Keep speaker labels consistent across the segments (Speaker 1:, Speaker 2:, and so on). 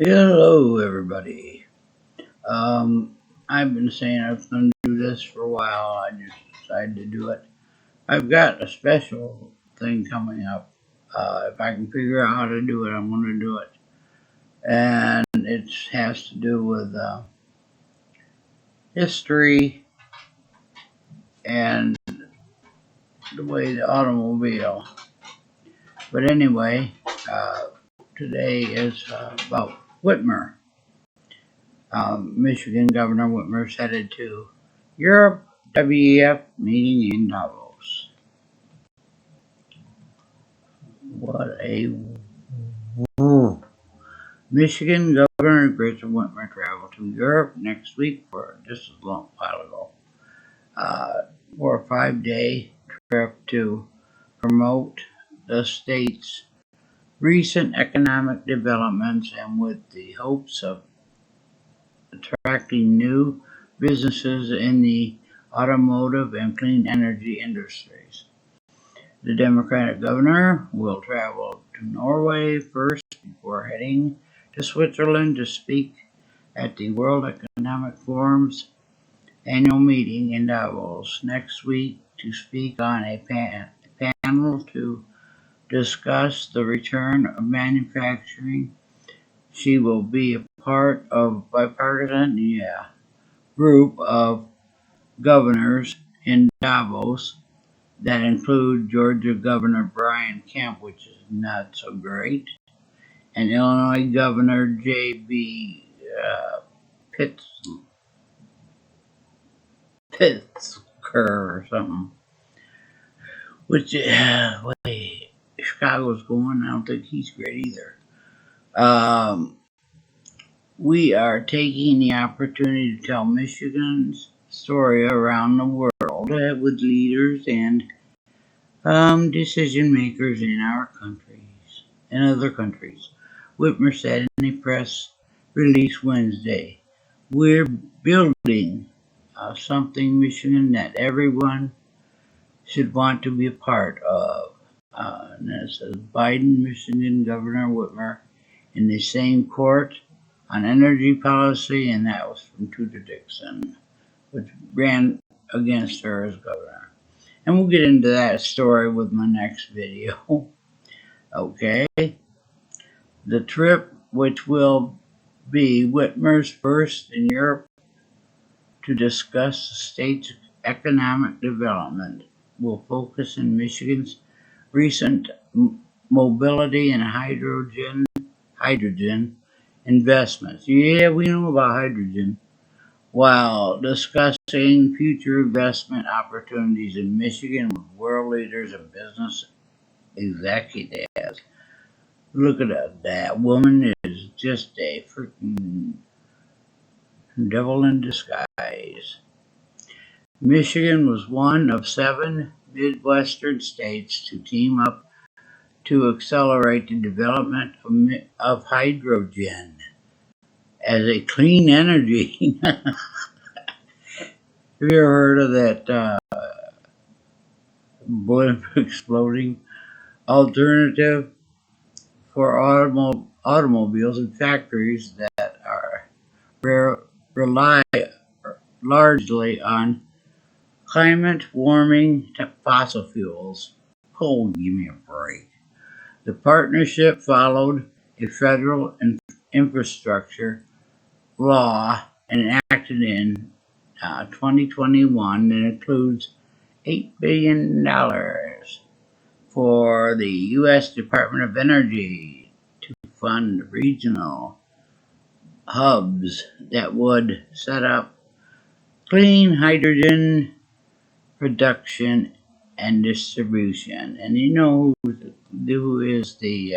Speaker 1: Hello, everybody. I've been saying I was going to do this for a while. I just decided to do it. I've got a special thing coming up. If I can figure out how to do it, I'm going to do it. And it has to do with history and the way the automobile. But anyway, today is about Whitmer. Michigan Governor Whitmer's headed to Europe WEF meeting in Davos. What a woo. Michigan Governor Gretchen Whitmer traveled to Europe next week for just a long while ago. For a 5-day trip to promote the state's recent economic developments and with the hopes of attracting new businesses in the automotive and clean energy industries. The Democratic governor will travel to Norway first before heading to Switzerland to speak at the World Economic Forum's annual meeting in Davos next week to speak on a panel to discuss the return of manufacturing. She will be a part of a bipartisan group of governors in Davos that include Georgia Governor Brian Kemp, which is not so great, and Illinois Governor J.B. Pritzker or something. Which, way Chicago's going, I don't think he's great either. We are taking the opportunity to tell Michigan's story around the world with leaders and decision makers in our countries and other countries, Whitmer said in a press release Wednesday. We're building something, Michigan, that everyone should want to be a part of. And it says Biden, Michigan Governor Whitmer, in the same court on energy policy, and that was from Tudor Dixon, which ran against her as governor. And we'll get into that story with my next video. Okay. The trip, which will be Whitmer's first in Europe to discuss the state's economic development, will focus on Michigan's recent mobility and hydrogen investments. Yeah, we know about hydrogen. While discussing future investment opportunities in Michigan with world leaders and business executives. Look at that. That woman is just a freaking devil in disguise. Michigan was one of 7 Midwestern states to team up to accelerate the development of hydrogen as a clean energy. Have you ever heard of that blimp exploding alternative for automobiles and factories that rely largely on climate warming fossil fuels? Oh, give me a break. The partnership followed a federal infrastructure law enacted in 2021 that includes $8 billion for the U.S. Department of Energy to fund regional hubs that would set up clean hydrogen production and distribution. And you know who is the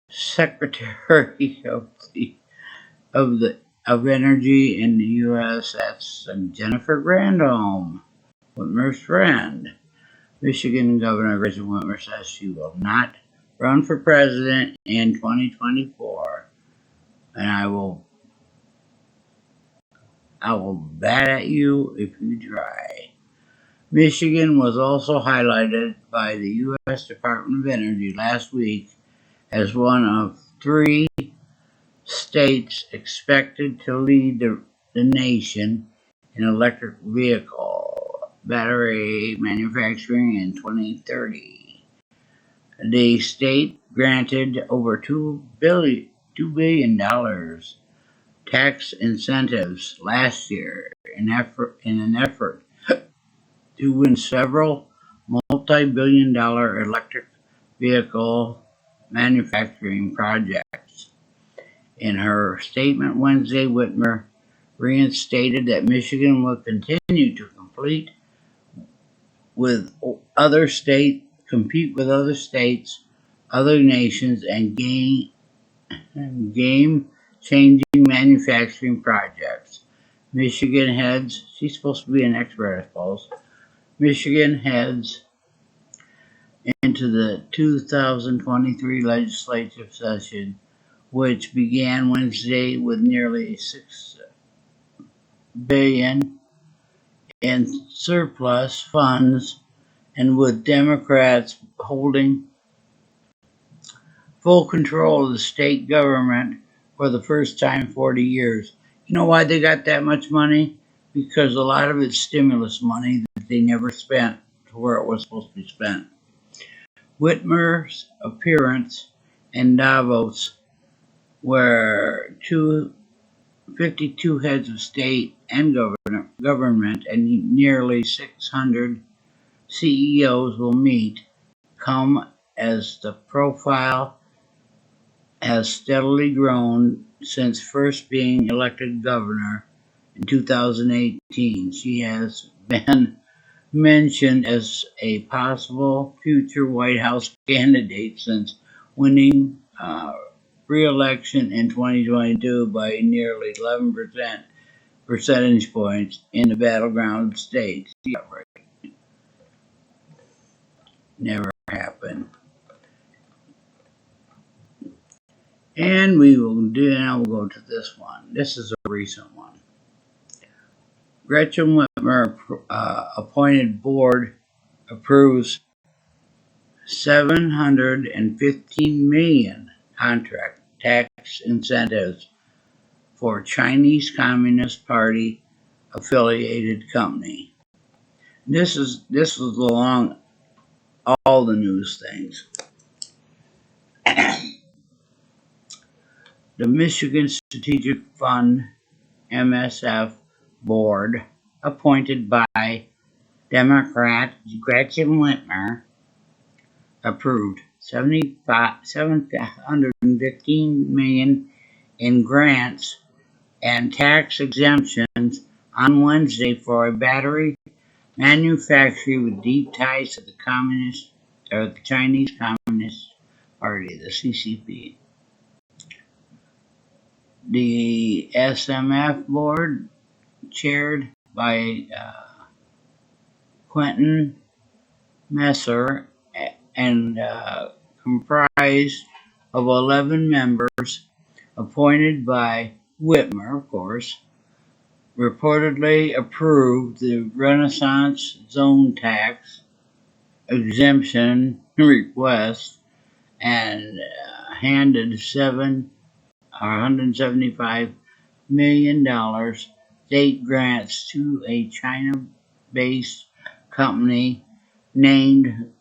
Speaker 1: Secretary of Energy in the U.S.? That's Jennifer Granholm, Whitmer's friend. Michigan Governor Gretchen Whitmer says she will not run for president in 2024, and I will bat at you if you try. Michigan was also highlighted by the U.S. Department of Energy last week as one of 3 states expected to lead the nation in electric vehicle battery manufacturing in 2030. The state granted over $2 billion tax incentives last year in an effort to win several multi-billion-dollar electric vehicle manufacturing projects. In her statement Wednesday, Whitmer reinstated that Michigan will continue to compete with other states, other nations, and game-changing manufacturing projects. Michigan heads, she's supposed to be an expert, I suppose. Michigan heads into the 2023 legislative session, which began Wednesday with nearly $6 billion in surplus funds, and with Democrats holding full control of the state government for the first time in 40 years. You know why they got that much money? Because a lot of it's stimulus money that they never spent to where it was supposed to be spent. Whitmer's appearance in Davos, where 52 heads of state and government and nearly 600 CEOs will meet, come as the profile has steadily grown since first being elected governor in 2018. She has been mentioned as a possible future White House candidate since winning re-election in 2022 by nearly 11 percentage points in the battleground states. Yeah, right. Never happened. And now we'll go to this one. This is a recent one. Gretchen Whitmer appointed board approves $715 million contract tax incentives for Chinese Communist Party affiliated company. This is along all the news things. The Michigan Strategic Fund MSF board, appointed by Democrat Gretchen Whitmer, approved $715 million in grants and tax exemptions on Wednesday for a battery manufacturer with deep ties to the Chinese Communist Party, the CCP. The SMF board, chaired by Quentin Messer and comprised of 11 members appointed by Whitmer, of course, reportedly approved the Renaissance Zone tax exemption request and handed $175 million state grants to a China-based company named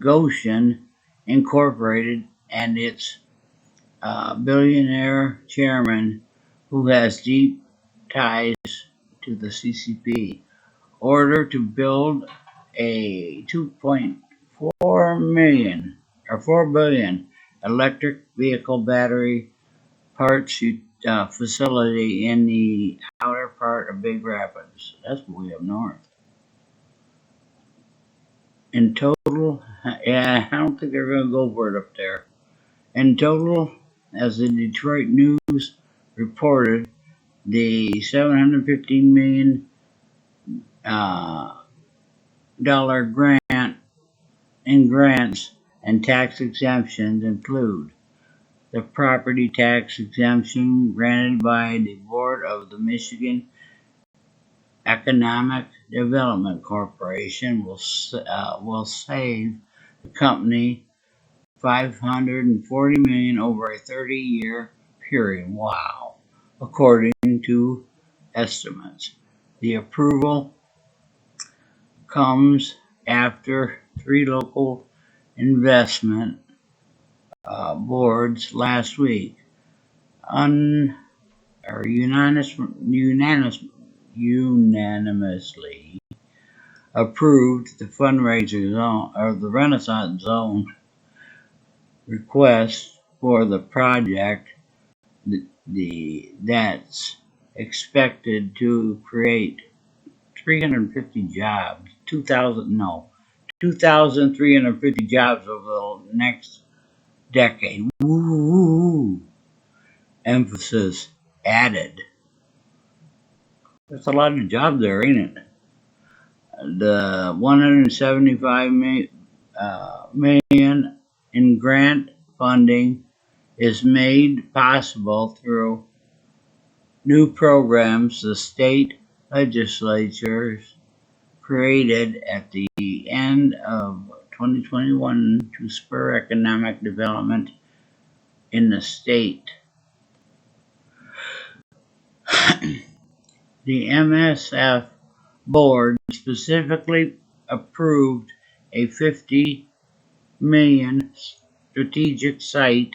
Speaker 1: Gotion Incorporated and its billionaire chairman, who has deep ties to the CCP, order to build a $4 billion electric vehicle battery parts facility in the outer part of Big Rapids. That's way up north. In total, I don't think they're going to go for it up there. In total, as the Detroit News reported, the $715 million grants and tax exemptions include the property tax exemption granted by the board of the Michigan Economic Development Corporation will save the company $540 million over a 30-year hearing. Wow. According to estimates. The approval comes after 3 local investment boards last week unanimously approved the fundraiser zone or the Renaissance Zone request for the project. That's expected to create 350 jobs, 2,350 jobs over the next decade. Woo! Emphasis added. There's a lot of jobs there, ain't it? The $175 million in grant funding is made possible through new programs the state legislatures created at the end of 2021 to spur economic development in the state. The MSF board specifically approved a $50 million strategic site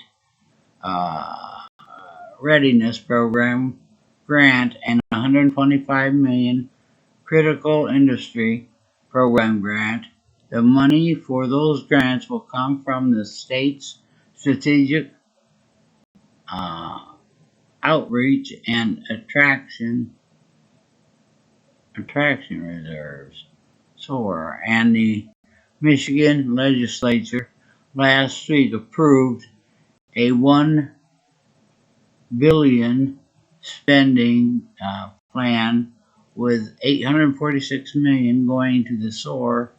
Speaker 1: readiness program grant and $125 million critical industry program grant. The money for those grants will come from the state's strategic outreach and attraction reserves, SOAR, and the Michigan legislature last week approved a $1 billion spending plan with $846 million going to the SOAR.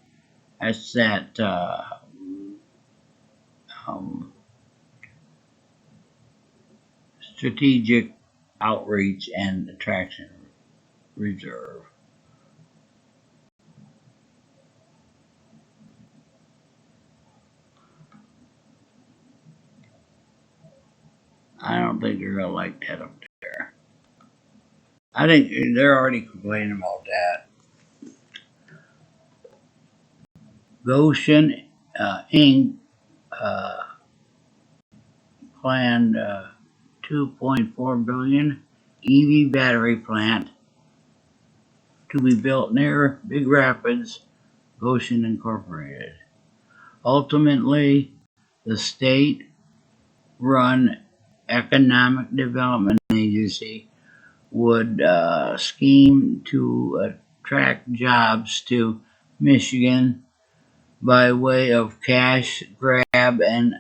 Speaker 1: That's that strategic outreach and attraction reserve. I don't think they're gonna like that up there. I think they're already complaining about that. Gotion Inc. Planned $2.4 billion EV battery plant to be built near Big Rapids, Gotion Incorporated. Ultimately, the state-run Economic Development Agency would scheme to attract jobs to Michigan by way of cash grab and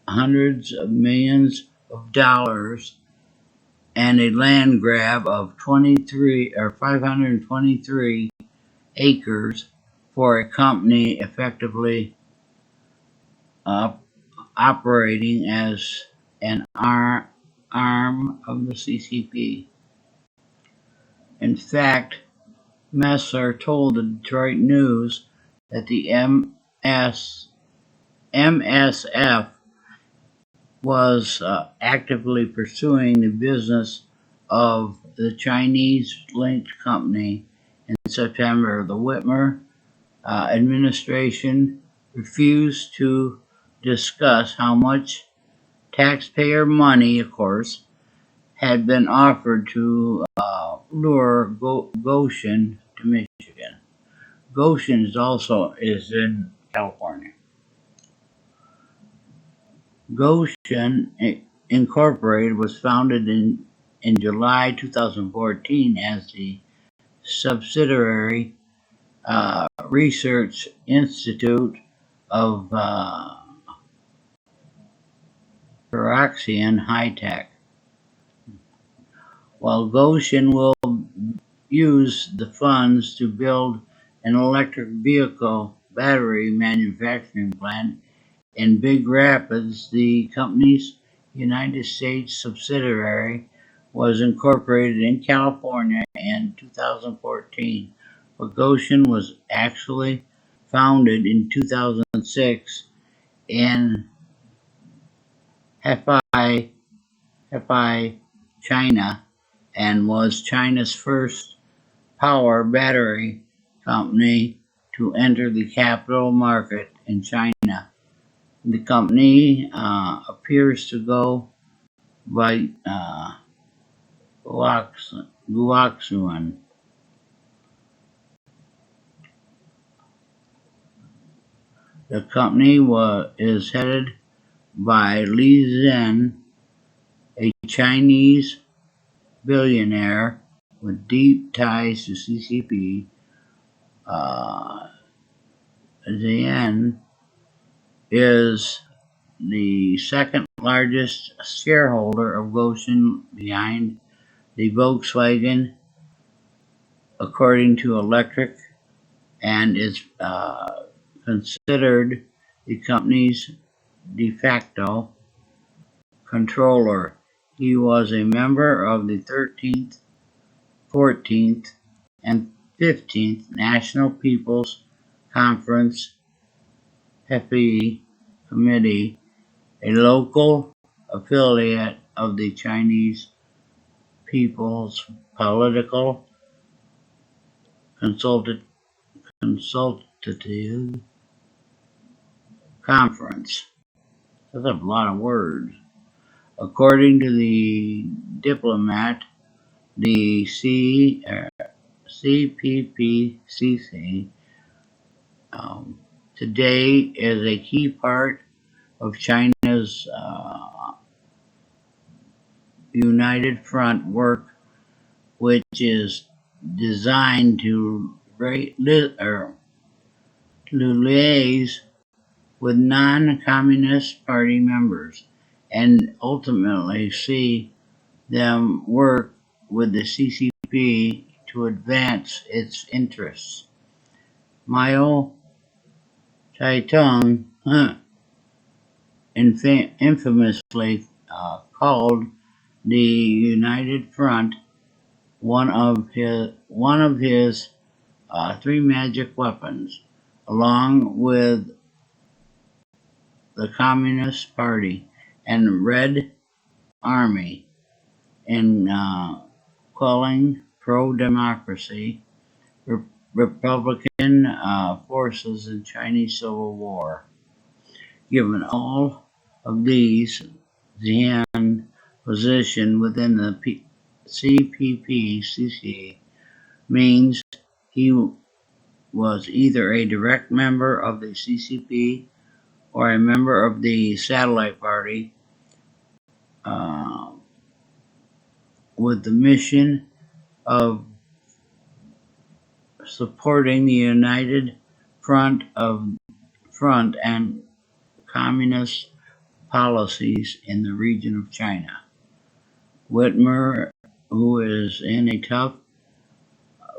Speaker 1: hundreds of millions of dollars and a land grab of 523 acres for a company effectively operating as an arm of the CCP. In fact, Messer told the Detroit News that the MSF was actively pursuing the business of the Chinese-linked company. In September, the Whitmer administration refused to discuss how much taxpayer money, of course, had been offered to lure Gotion to Michigan. Gotion is in California. Gotion Incorporated was founded in July 2014 as the subsidiary research institute of Peroxian High Tech. While Gotion will use the funds to build an electric vehicle battery manufacturing plant in Big Rapids, the company's United States subsidiary was incorporated in California in 2014, but Gotion was actually founded in 2006 in Hefei, Hefei China and was China's first power battery company to enter the capital market in China. The company appears to go by Guoxuan. The company is headed by Li Zhen, a Chinese billionaire with deep ties to CCP. Zhen is the second largest shareholder of Gotion behind the Volkswagen, according to Electric, and is considered the company's de facto controller. He was a member of the 13th, 14th, and 15th National People's Conference Hefei Committee, a local affiliate of the Chinese People's Political Consultative Conference. That's a lot of words. According to the diplomat, the CPPCC today is a key part of China's United Front work, which is designed to liaise with non-Communist Party members and ultimately see them work with the CCP to advance its interests. Mao Zedong infamously called the United Front one of his three magic weapons, along with the Communist Party and Red Army, in quelling pro-democracy Republican forces in Chinese Civil War. Given all of these, Zhen's position within the CPPCC means he was either a direct member of the CCP or a member of the satellite party with the mission of supporting the United Front and communist policies in the region of China. Whitmer, who is in a tough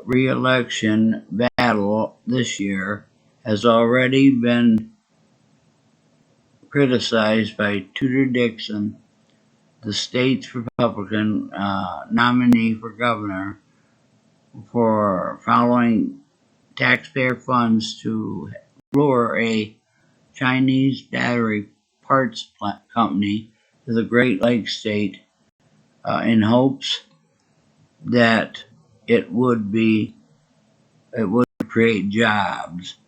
Speaker 1: re-election battle this year, has already been criticized by Tudor Dixon, the state's Republican nominee for governor, for following taxpayer funds to lure a Chinese battery parts company to the Great Lakes state in hopes that it would create jobs.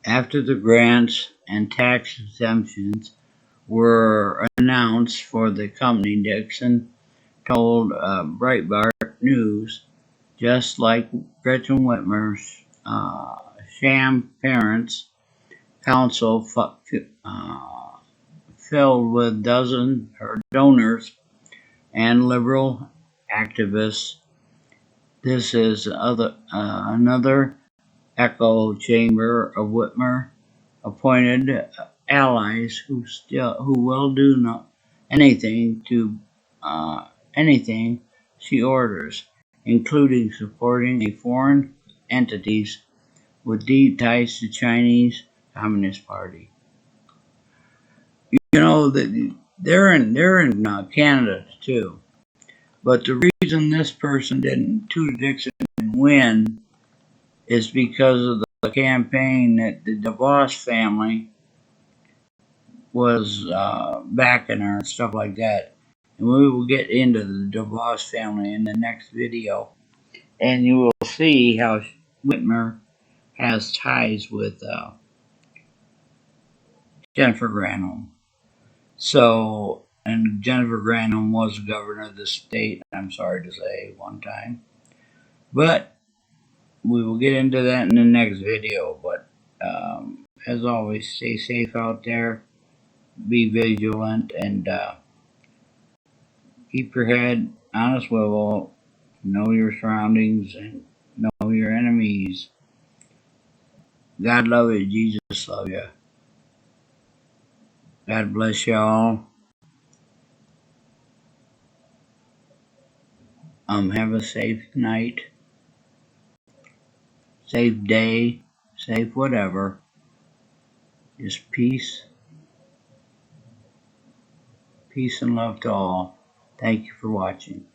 Speaker 1: After the grants and tax exemptions were announced for the company, Dixon told Breitbart News, just like Gretchen Whitmer's sham parents council filled with donors and liberal activists, this is another echo chamber of Whitmer appointed allies who will do anything she orders, including supporting foreign entities with deep ties to Chinese Communist Party. You know that they're in Canada too. But the reason this person Tudor Dixon didn't win is because of the campaign that the DeVos family was backing her and stuff like that. And we will get into the DeVos family in the next video. And you will see how Whitmer has ties with Jennifer Granholm. So, and Jennifer Granholm was governor of the state, I'm sorry to say, one time. But we will get into that in the next video. But as always, stay safe out there, be vigilant, and keep your head on a swivel, know your surroundings, and know your enemies. God love you, Jesus love you. God bless y'all. Have a safe night, safe day, safe whatever. Just peace and love to all. Thank you for watching.